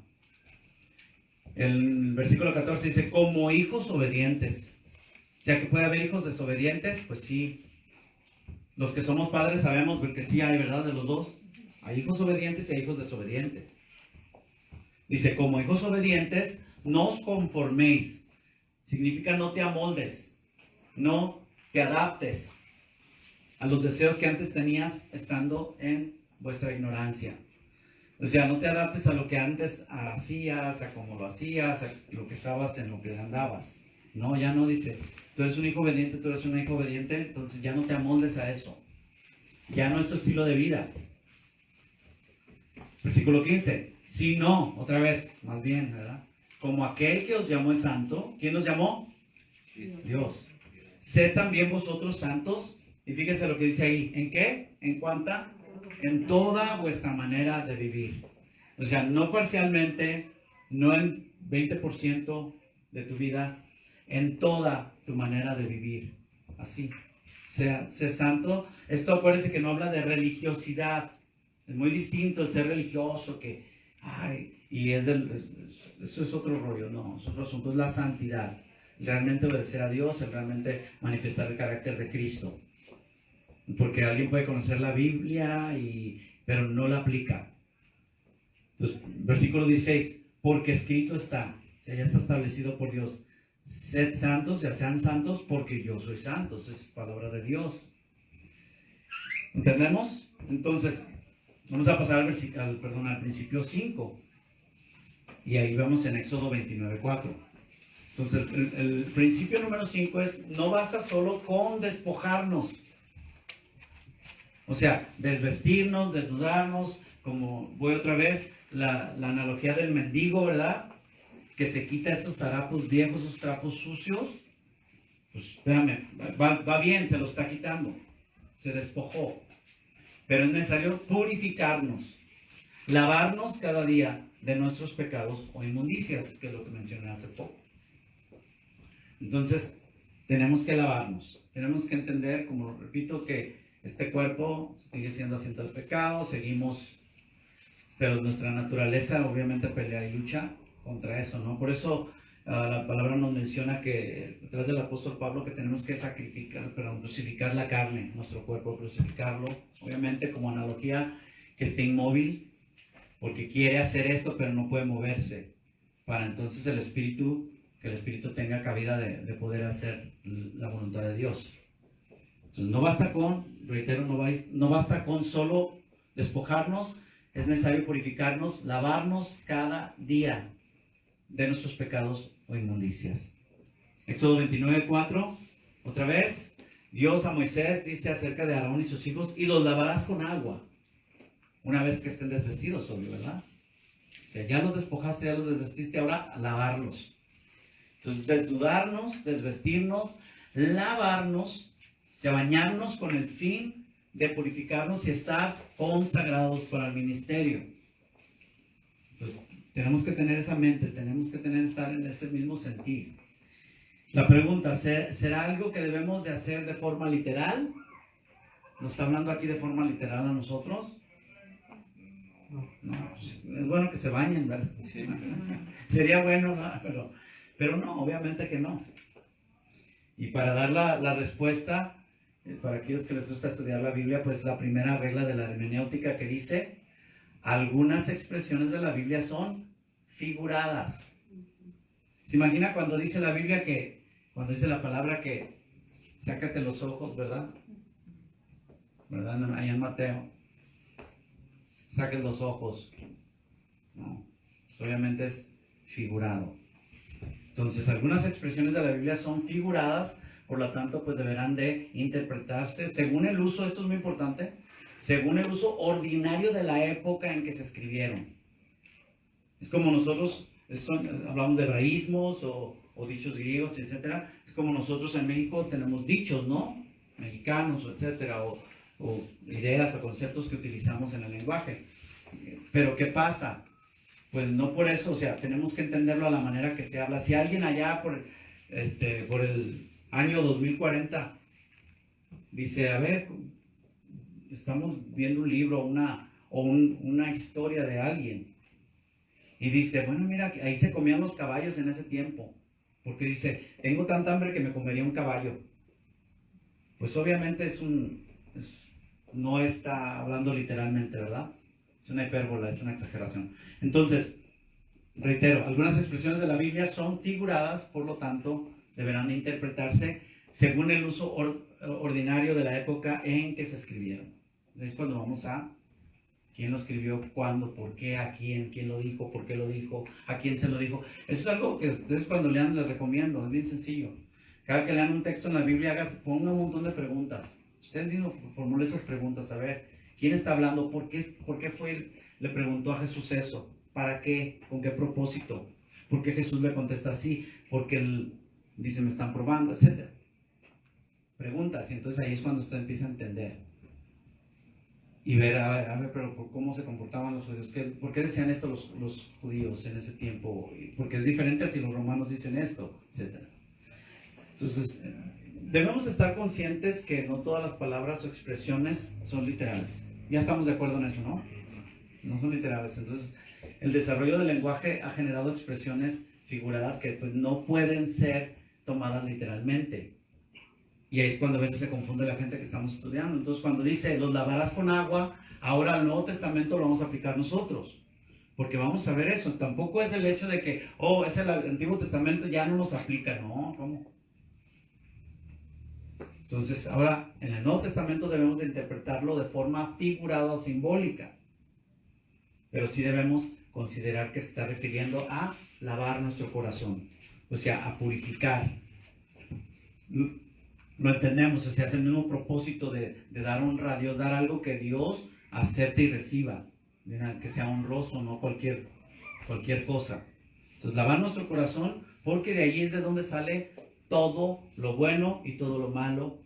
El versículo 14 dice, como hijos obedientes. O sea, que puede haber hijos desobedientes, pues sí. Los que somos padres sabemos porque sí hay, ¿verdad? De los dos. Hay hijos obedientes y hay hijos desobedientes. Dice, como hijos obedientes, no os conforméis. Significa no te amoldes, no te adaptes a los deseos que antes tenías estando en vuestra ignorancia. O sea, no te adaptes a lo que antes hacías, a cómo lo hacías, a lo que estabas, en lo que andabas. No, ya no dice, tú eres un hijo obediente, tú eres una hija obediente, entonces ya no te amoldes a eso. Ya no es tu estilo de vida. Versículo 15, si no, otra vez, más bien, ¿verdad? Como aquel que os llamó es santo, ¿quién nos llamó? Dios. Sed también vosotros santos, y fíjese lo que dice ahí, ¿en qué? ¿En cuánta? En toda vuestra manera de vivir. O sea, no parcialmente, no en 20% de tu vida, en toda tu manera de vivir. Así, sé santo. Esto acuérdense que no habla de religiosidad. Es muy distinto el ser religioso que, eso es otro rollo, no, es otro asunto, es la santidad. Realmente obedecer a Dios, el realmente manifestar el carácter de Cristo. Porque alguien puede conocer la Biblia, pero no la aplica. Entonces, versículo 16, porque escrito está, o sea, ya está establecido por Dios, sed santos, ya sean santos, porque yo soy santo. Esa es palabra de Dios. ¿Entendemos? Entonces, vamos a pasar al principio 5. Y ahí vamos en Éxodo 29:4. Entonces, el principio número 5 es, no basta solo con despojarnos. O sea, desvestirnos, desnudarnos, como voy otra vez, la analogía del mendigo, ¿verdad? Que se quita esos harapos viejos, esos trapos sucios. Pues espérame, va bien, se los está quitando. Se despojó. Pero es necesario purificarnos, lavarnos cada día de nuestros pecados o inmundicias, que es lo que mencioné hace poco. Entonces, tenemos que lavarnos. Tenemos que entender, como repito, que este cuerpo sigue siendo asiento del pecado, seguimos, pero nuestra naturaleza obviamente pelea y lucha contra eso, ¿no? Por eso la palabra nos menciona que, detrás del apóstol Pablo, que tenemos que crucificar la carne, nuestro cuerpo, crucificarlo, obviamente como analogía, que esté inmóvil, porque quiere hacer esto, pero no puede moverse, para entonces que el Espíritu tenga cabida de poder hacer la voluntad de Dios. Entonces no basta con, reitero, no basta con solo despojarnos, es necesario purificarnos, lavarnos cada día de nuestros pecados o inmundicias. Éxodo 29:4, otra vez, Dios a Moisés dice acerca de Aarón y sus hijos, y los lavarás con agua, una vez que estén desvestidos, obvio, ¿verdad? O sea, ya los despojaste, ya los desvestiste, ahora lavarlos. Entonces, desnudarnos, desvestirnos, lavarnos, o sea, bañarnos con el fin de purificarnos y estar consagrados para el ministerio. Entonces, tenemos que tener esa mente, tenemos que estar en ese mismo sentir. La pregunta, ¿será algo que debemos de hacer de forma literal? ¿Nos está hablando aquí de forma literal a nosotros? No, pues, es bueno que se bañen, ¿verdad? Sí. Sería bueno, ¿no? Pero no, obviamente que no. Y para dar la respuesta, para aquellos que les gusta estudiar la Biblia, pues la primera regla de la hermenéutica que dice, algunas expresiones de la Biblia son figuradas. ¿Se imagina cuando dice la Biblia cuando dice la palabra que sácate los ojos, ¿verdad? ¿Verdad? Ahí en Mateo. Saquen los ojos. No, pues obviamente es figurado. Entonces, algunas expresiones de la Biblia son figuradas, por lo tanto, pues deberán de interpretarse según el uso, esto es muy importante, según el uso ordinario de la época en que se escribieron. Es como nosotros, hablamos de hebraísmos o dichos griegos, etcétera. Es como nosotros en México tenemos dichos, ¿no? Mexicanos, etcétera, o ideas o conceptos que utilizamos en el lenguaje. Pero ¿qué pasa? Pues no por eso, o sea, tenemos que entenderlo a la manera que se habla. Si alguien allá por el año 2040 dice, a ver, estamos viendo un libro una historia de alguien, y dice, bueno, mira, ahí se comían los caballos en ese tiempo, porque dice, tengo tanta hambre que me comería un caballo. Pues obviamente no está hablando literalmente, ¿verdad? Es una hipérbola, es una exageración. Entonces, reitero, algunas expresiones de la Biblia son figuradas, por lo tanto, deberán de interpretarse según el uso ordinario de la época en que se escribieron. Es cuando vamos a quién lo escribió, cuándo, por qué, a quién lo dijo, por qué lo dijo, a quién se lo dijo. Eso es algo que ustedes cuando lean les recomiendo, es bien sencillo. Cada que lean un texto en la Biblia, pongan un montón de preguntas. Ustedes mismos formulen esas preguntas, a ver, ¿quién está hablando? ¿Por qué le preguntó a Jesús eso? ¿Para qué? ¿Con qué propósito? ¿Por qué Jesús le contesta así? Porque él dice, me están probando, etcétera. Preguntas, y entonces ahí es cuando usted empieza a entender. y ver, a ver, pero cómo se comportaban los judíos, ¿por qué decían esto los judíos en ese tiempo? Porque es diferente si los romanos dicen esto, etc. Entonces, debemos estar conscientes que no todas las palabras o expresiones son literales. Ya estamos de acuerdo en eso, ¿no? No son literales. Entonces, el desarrollo del lenguaje ha generado expresiones figuradas que pues, no pueden ser tomadas literalmente. Y ahí es cuando a veces se confunde la gente que estamos estudiando. Entonces, cuando dice, los lavarás con agua, ahora al Nuevo Testamento lo vamos a aplicar nosotros. Porque vamos a ver eso. Tampoco es el hecho de que, es el Antiguo Testamento, ya no nos aplica. No, ¿cómo? Entonces, ahora, en el Nuevo Testamento debemos de interpretarlo de forma figurada o simbólica. Pero sí debemos considerar que se está refiriendo a lavar nuestro corazón. O sea, a purificar. Lo entendemos, o sea, es el mismo propósito de dar honra a Dios, dar algo que Dios acepte y reciba, que sea honroso, no cualquier cosa. Entonces, lavar nuestro corazón, porque de ahí es de donde sale todo lo bueno y todo lo malo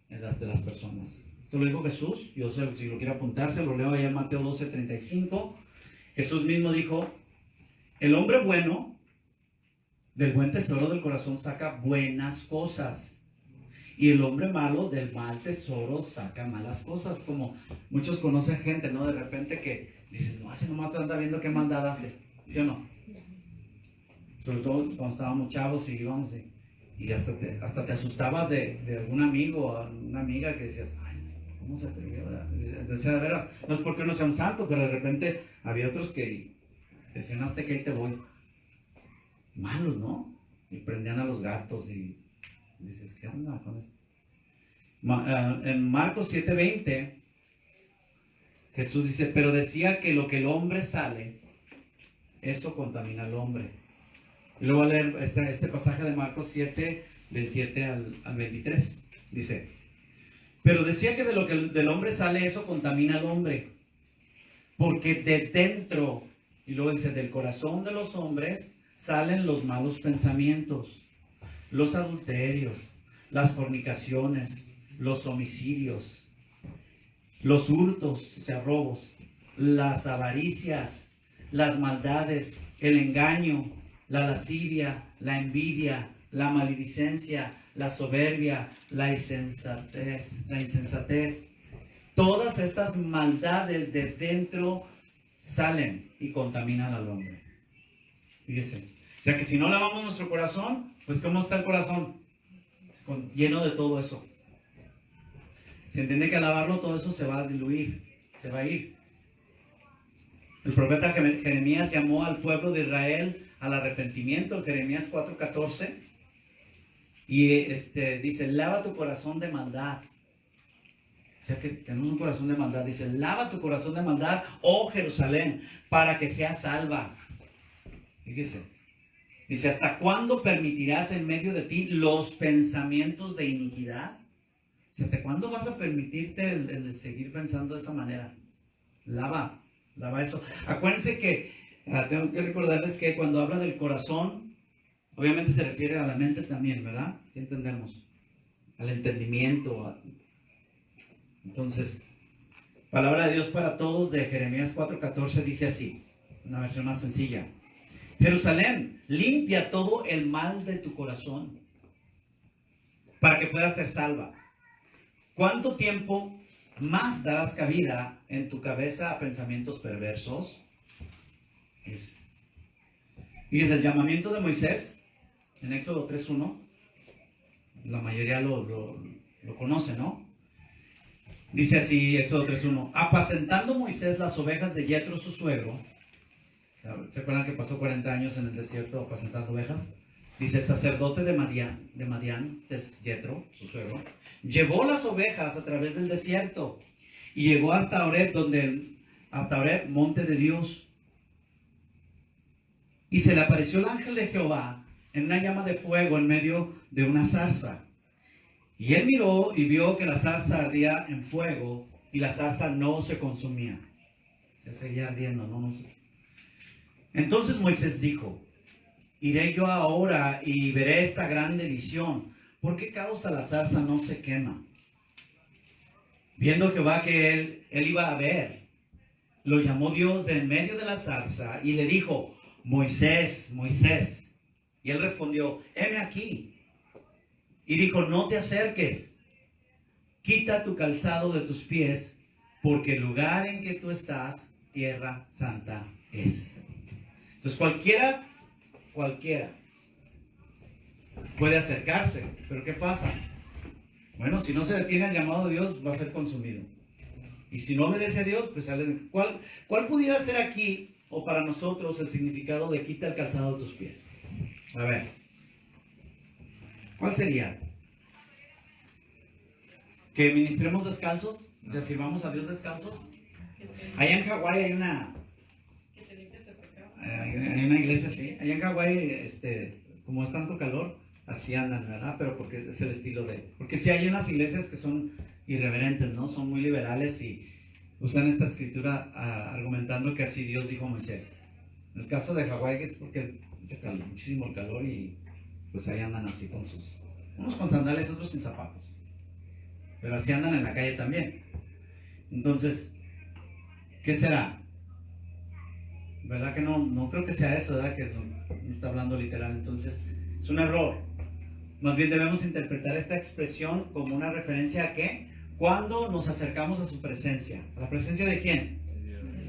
de las personas. Esto lo dijo Jesús, yo sé, si lo quiere apuntar, se lo leo allá en Mateo 12:35. Jesús mismo dijo, el hombre bueno, del buen tesoro del corazón saca buenas cosas. Y el hombre malo del mal tesoro saca malas cosas. Como muchos conocen gente, ¿no? De repente que dicen, no, ese nomás anda viendo qué maldad hace. ¿Sí o no? Sobre todo cuando estábamos chavos y íbamos y hasta te asustabas de algún amigo o una amiga que decías, ay, ¿cómo se atrevió? Decía, de veras, no es porque uno sea un santo, pero de repente había otros que decían, hasta que ahí te voy. Malos, ¿no? Y prendían a los gatos y dices, ¿qué onda con esto? En Marcos 7:20, Jesús dice, pero decía que lo que el hombre sale, eso contamina al hombre. Y luego voy a leer este pasaje de Marcos 7, del 7 al 23. Dice, pero decía que de lo que del hombre sale, eso contamina al hombre. Porque de dentro, y luego dice, del corazón de los hombres salen los malos pensamientos, los adulterios, las fornicaciones, los homicidios, los hurtos, o sea, robos, las avaricias, las maldades, el engaño, la lascivia, la envidia, la maledicencia, la soberbia, la insensatez. Todas estas maldades de dentro salen y contaminan al hombre. Fíjese. O sea que si no lavamos nuestro corazón, pues ¿cómo está el corazón? Lleno de todo eso. Se entiende que al lavarlo todo eso se va a diluir, se va a ir. El profeta Jeremías llamó al pueblo de Israel al arrepentimiento, Jeremías 4:14, y dice, lava tu corazón de maldad. O sea que tenemos un corazón de maldad. Dice, lava tu corazón de maldad, oh Jerusalén, para que seas salva. Fíjese. Dice, ¿hasta cuándo permitirás en medio de ti los pensamientos de iniquidad? ¿Hasta cuándo vas a permitirte el seguir pensando de esa manera? Lava eso. Acuérdense que, tengo que recordarles que cuando habla del corazón, obviamente se refiere a la mente también, ¿verdad? ¿Sí entendemos? Al entendimiento. Entonces, palabra de Dios para todos de Jeremías 4:14 dice así, una versión más sencilla. Jerusalén, limpia todo el mal de tu corazón para que puedas ser salva. ¿Cuánto tiempo más darás cabida en tu cabeza a pensamientos perversos? Y desde el llamamiento de Moisés, en Éxodo 3:1, la mayoría lo conoce, ¿no? Dice así, Éxodo 3:1, apacentando Moisés las ovejas de Yetro, su suegro. ¿Se acuerdan que pasó 40 años en el desierto apacentando ovejas? Dice, sacerdote de Madián, es Yetro, su suegro, llevó las ovejas a través del desierto y llegó hasta Horeb, monte de Dios. Y se le apareció el ángel de Jehová en una llama de fuego en medio de una zarza. Y él miró y vio que la zarza ardía en fuego y la zarza no se consumía. Se seguía ardiendo, no sé. Entonces Moisés dijo, iré yo ahora y veré esta grande visión. ¿Por qué causa la zarza no se quema? Viendo Jehová que él iba a ver, lo llamó Dios de en medio de la zarza y le dijo, Moisés, Moisés. Y él respondió, heme aquí. Y dijo, no te acerques, quita tu calzado de tus pies, porque el lugar en que tú estás, tierra santa es. Entonces cualquiera puede acercarse, pero ¿qué pasa? Bueno, si no se detiene al llamado de Dios, va a ser consumido. Y si no obedece a Dios, pues sale. ¿Cuál pudiera ser aquí, o para nosotros, el significado de quita el calzado de tus pies? A ver, ¿cuál sería? ¿Que ministremos descalzos? O sea, sirvamos a Dios descalzos. Allá en Hawái hay una iglesia así. Allá en Hawái, como es tanto calor, así andan, ¿verdad? Pero porque es el estilo de... Porque sí hay unas iglesias que son irreverentes, ¿no? Son muy liberales y usan esta escritura argumentando que así Dios dijo a Moisés. En el caso de Hawái es porque hace muchísimo el calor y pues ahí andan así con sus... Unos con sandalias, otros sin zapatos. Pero así andan en la calle también. Entonces, ¿qué será? ¿Verdad que no creo que sea eso, ¿verdad? Que no está hablando literal. Entonces, es un error. Más bien debemos interpretar esta expresión como una referencia a ¿qué? Cuando nos acercamos a su presencia. ¿A la presencia de quién?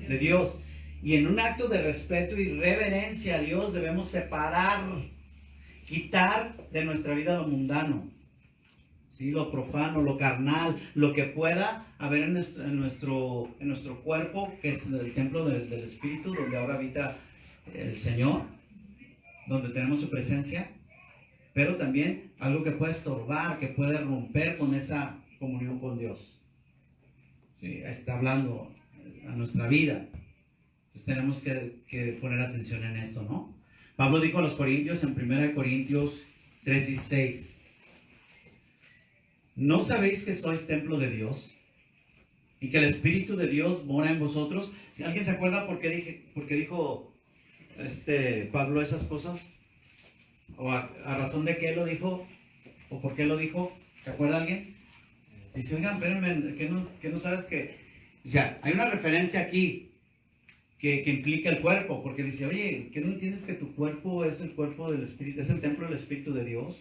De Dios. Y en un acto de respeto y reverencia a Dios debemos separar, quitar de nuestra vida lo mundano, ¿sí? Lo profano, lo carnal, lo que pueda haber en nuestro cuerpo, que es el templo del Espíritu, donde ahora habita el Señor, donde tenemos su presencia, pero también algo que puede estorbar, que puede romper con esa comunión con Dios. ¿Sí? Está hablando a nuestra vida. Entonces tenemos que poner atención en esto, ¿no? Pablo dijo a los Corintios en 1 Corintios 3:16, ¿no sabéis que sois templo de Dios y que el Espíritu de Dios mora en vosotros? Si alguien se acuerda por qué dijo Pablo esas cosas, o a razón de qué lo dijo, o por qué lo dijo, ¿se acuerda alguien? Dice, oigan, espérenme, que no sabes que, o sea, hay una referencia aquí que implica el cuerpo, porque dice, oye, ¿qué no entiendes que tu cuerpo es el cuerpo del Espíritu, es el templo del Espíritu de Dios?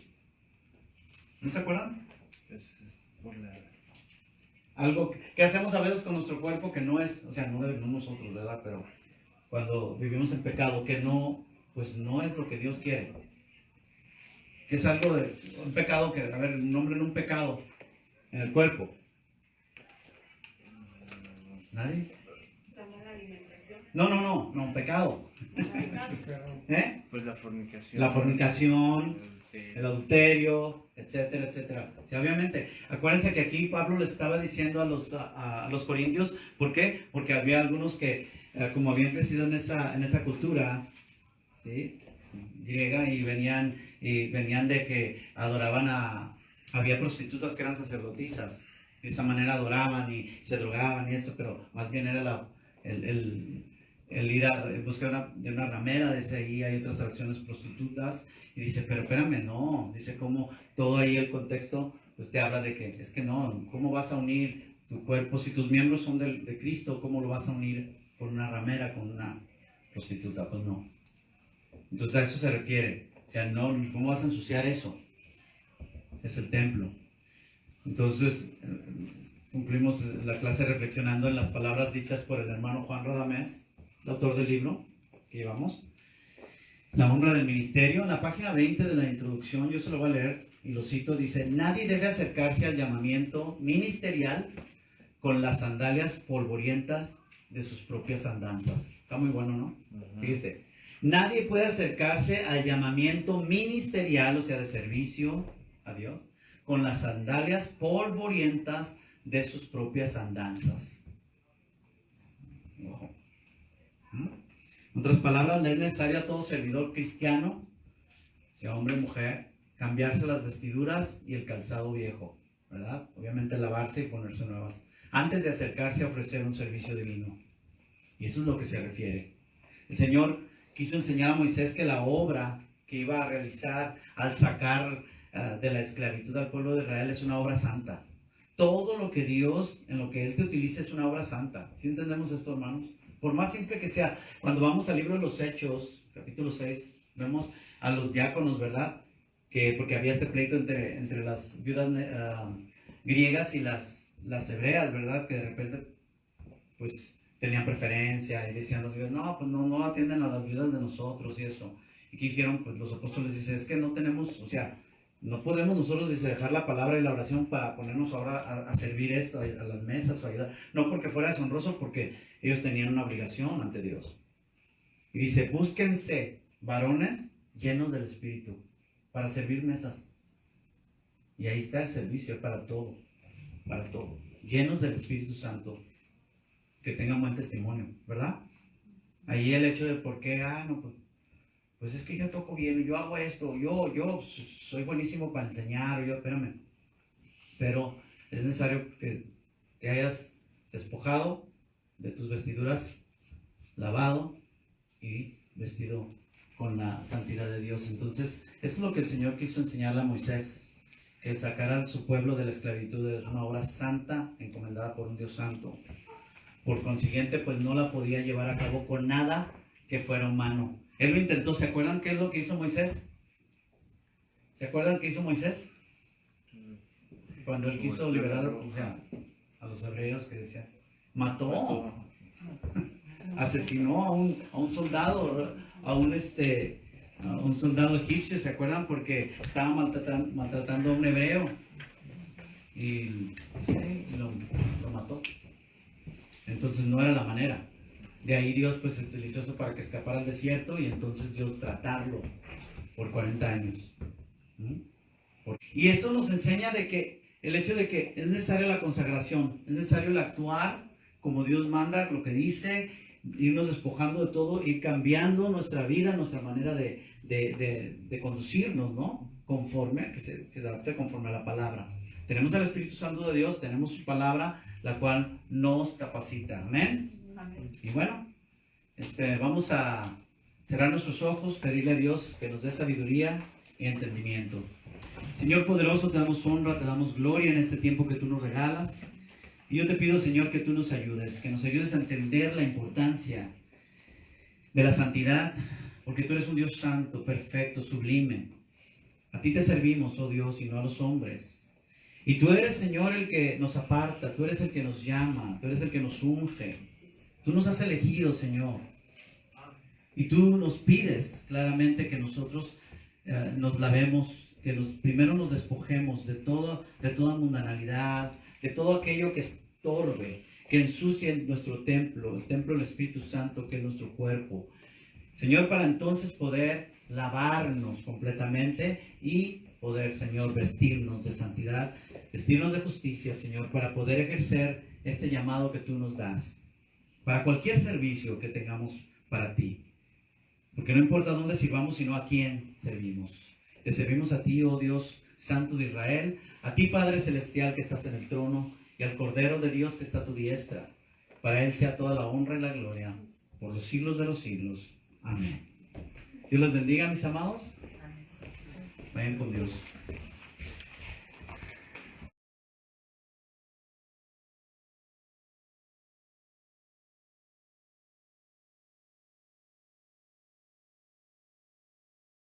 ¿No se acuerdan? Es por la... Algo que hacemos a veces con nuestro cuerpo que no es, o sea, no nosotros, ¿verdad? Pero cuando vivimos en pecado, que no, pues no es lo que Dios quiere. Que es algo de un pecado que, a ver, nombren un pecado en el cuerpo. ¿Nadie? No, un pecado. ¿Eh? Pues la fornicación. La fornicación, el adulterio, etcétera, etcétera. Sí, obviamente, acuérdense que aquí Pablo le estaba diciendo a los corintios, ¿por qué? Porque había algunos que, como habían crecido en esa cultura, ¿sí? Griega, y venían de que adoraban había prostitutas que eran sacerdotisas, y de esa manera adoraban y se drogaban y eso, pero más bien era el ir en busca de una ramera, dice ahí, hay otras traducciones, prostitutas, y dice, pero espérame, no, dice como todo ahí el contexto, pues te habla de que, es que no, ¿cómo vas a unir tu cuerpo? Si tus miembros son de Cristo, ¿cómo lo vas a unir con una ramera, con una prostituta? Pues no. Entonces a eso se refiere, o sea, no, ¿cómo vas a ensuciar eso? Es el templo. Entonces, cumplimos la clase reflexionando en las palabras dichas por el hermano Juan Radamés, el autor del libro que llevamos, La honra del ministerio. En la página 20 de la introducción, yo se lo voy a leer y lo cito, dice, nadie debe acercarse al llamamiento ministerial con las sandalias polvorientas de sus propias andanzas. Está muy bueno, ¿no? Fíjese, nadie puede acercarse al llamamiento ministerial, o sea, de servicio a Dios, con las sandalias polvorientas de sus propias andanzas. Ojo. En otras palabras, le es necesario a todo servidor cristiano, sea hombre o mujer, cambiarse las vestiduras y el calzado viejo, ¿verdad? Obviamente lavarse y ponerse nuevas, antes de acercarse a ofrecer un servicio divino. Y eso es lo que se refiere. El Señor quiso enseñar a Moisés que la obra que iba a realizar al sacar de la esclavitud al pueblo de Israel es una obra santa. todo lo que Dios, en lo que Él te utiliza es una obra santa. ¿Sí entendemos esto, hermanos? Por más simple que sea, cuando vamos al libro de los Hechos, capítulo 6, vemos a los diáconos, ¿verdad? Porque había este pleito entre las viudas griegas y las hebreas, ¿verdad? Que de repente, pues, tenían preferencia y decían los griegos, no, pues no atienden a las viudas de nosotros y eso. Y que dijeron, pues los apóstoles dicen, es que no tenemos, o sea, no podemos nosotros, dice, dejar la palabra y la oración para ponernos ahora a servir esto, a las mesas o ayudar. No porque fuera deshonroso, porque ellos tenían una obligación ante Dios. Y dice, búsquense varones llenos del Espíritu para servir mesas. Y ahí está el servicio para todo, llenos del Espíritu Santo, que tengan buen testimonio, ¿verdad? Ahí el hecho de por qué, no, pues es que yo toco bien, yo hago esto, yo soy buenísimo para enseñar, espérame. Pero es necesario que te hayas despojado de tus vestiduras, lavado y vestido con la santidad de Dios. Entonces, eso es lo que el Señor quiso enseñarle a Moisés, que el sacar a su pueblo de la esclavitud es una obra santa, encomendada por un Dios santo. Por consiguiente, pues no la podía llevar a cabo con nada que fuera humano. Él lo intentó. ¿Se acuerdan qué es lo que hizo Moisés? ¿Se acuerdan qué hizo Moisés? Cuando él quiso liberar, a los hebreos, que decía, mató, asesinó a un soldado, a un soldado egipcio, ¿se acuerdan? Porque estaba maltratando a un hebreo y lo mató. Entonces no era la manera. De ahí Dios pues utilizó eso para que escapara al desierto y entonces Dios tratarlo por 40 años. Y eso nos enseña de que el hecho de que es necesaria la consagración, es necesario el actuar como Dios manda, lo que dice, irnos despojando de todo, ir cambiando nuestra vida, nuestra manera de conducirnos, ¿no? Conforme, que se adapte conforme a la palabra. Tenemos al Espíritu Santo de Dios, tenemos su palabra, la cual nos capacita. Amén. Amén. Y bueno, vamos a cerrar nuestros ojos, pedirle a Dios que nos dé sabiduría y entendimiento. Señor poderoso, te damos honra, te damos gloria en este tiempo que tú nos regalas. Y yo te pido, Señor, que tú nos ayudes a entender la importancia de la santidad, porque tú eres un Dios santo, perfecto, sublime. A ti te servimos, oh Dios, y no a los hombres. Y tú eres, Señor, el que nos aparta, tú eres el que nos llama, tú eres el que nos unge. Tú nos has elegido, Señor. Y tú nos pides claramente que nosotros nos lavemos, que primero nos despojemos de toda mundanalidad, de todo aquello que estorbe, que ensucie nuestro templo, el templo del Espíritu Santo, que es nuestro cuerpo. Señor, para entonces poder lavarnos completamente y poder, Señor, vestirnos de santidad, vestirnos de justicia, Señor, para poder ejercer este llamado que tú nos das, para cualquier servicio que tengamos para ti. Porque no importa dónde sirvamos, sino a quién servimos. Te servimos a ti, oh Dios Santo de Israel, a ti, Padre Celestial, que estás en el trono, y al Cordero de Dios que está a tu diestra. Para Él sea toda la honra y la gloria, por los siglos de los siglos. Amén. Dios los bendiga, mis amados. Vayan con Dios.